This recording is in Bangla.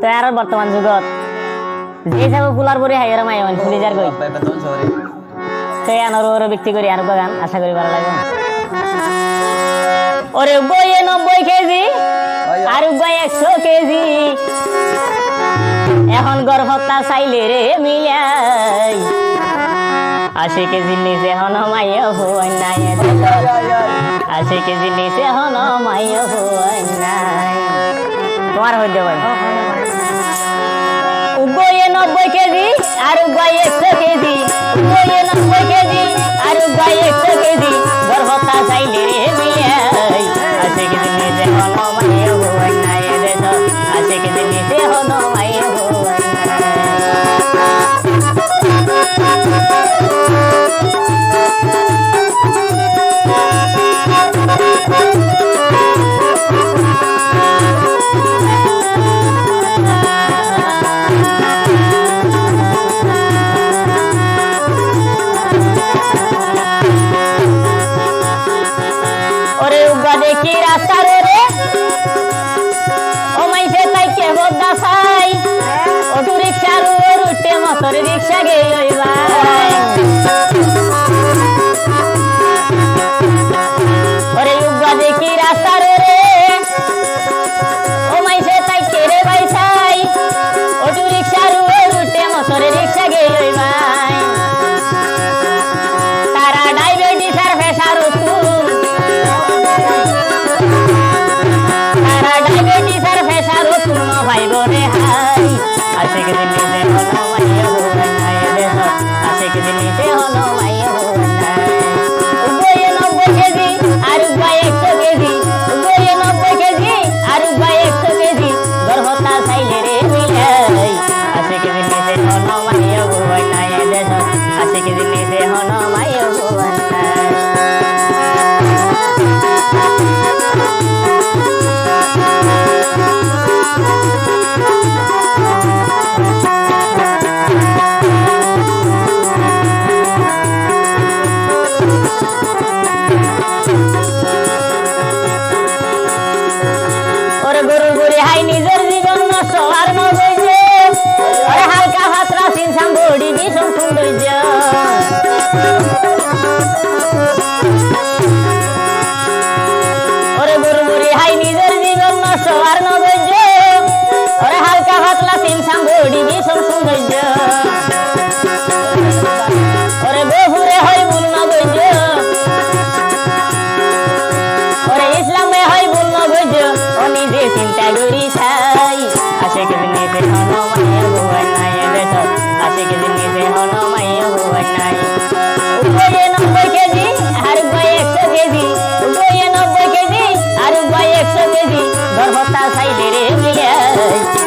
তো আর বর্তমান যুগত যে সব ফুলার পরে হাইয়ার মাই মান ফুলি যার কই সেই আনার ওর ব্যক্তি করি আর বাগান আশা করি ভালো লাগবে ওরে বইয়ে 90 কেজি আর বই 100 কেজি এখন গর্ভতা চাইলে রে মিলাই 80 কেজি নিচে হন মাইয়া হই নাই 80 কেজি নিচে হন মাইয়া হই নাই তোমার হইতে ভাই উগয়ে 90 কেজি আর উগয়ে 100 কেজি উগয়ে 90 কেজি আর উগয়ে 100 কেজি গর্ভতা চাইলে রে মিলাই 80 কেজি নিচে হন মাইয়া হই নাই 80 কেজি নিচে হন মাইয়া হই দেখি রাস্তা রে ও মাইসে তাইকে বদা সাই অটো রিকশা রুটে মোটর রিকশা গে ওই ভাই ওরে উগা দেখি রাস্তা রে ও মাইসে তাইকে রে ভাই সাই অটো রিকশা রুটে মোটর রিকশা গে ওই ভাই তারা ডায়াবেটিস আর প্রেসার ভাই বনে হাই 80 কেজি নিচে হলো মাইয়া হই নাই দেশ 80 কেজি নিচে হলো মাইয়া হই নাই উগয়ে 90 কেজি আর উগয়ে 100 কেজি উগয়ে 90 কেজি আর উগয়ে 100 কেজি গর্ভতা চাইলে রে মিলাই 80 কেজি নিচে হলো মাইয়া হই নাই দেশ 80 কেজি নিচে হলো মাইয়া হই নাই নিজের জীবন নষ্ট আর নগৈজ ওরে হালকা ভাতরা সিনসাম বডি ভীষণ সৌন্দর্য ওরে গুরুগুরি হাই নিজের জীবন নষ্ট আর নগৈজ ওরে হালকা ভাতলা সিনসাম বডি ভীষণ সৌন্দর্য ওরে বহুরে হয় ভুল নগৈজ ওরে ইসলামে হয় ভুল নগৈজ ও নিজে চিন্তা করি 80 কেজি নিচে হলো মাইয়া হই নাই দেশ 80 কেজি নিচে হলো মাইয়া হই নাই উগয়ে 90 কেজি আর উগয়ে 100 কেজি উগয়ে 90 কেজি আর উগয়ে 100 কেজি গর্ভতা চাইলে রে মিলাই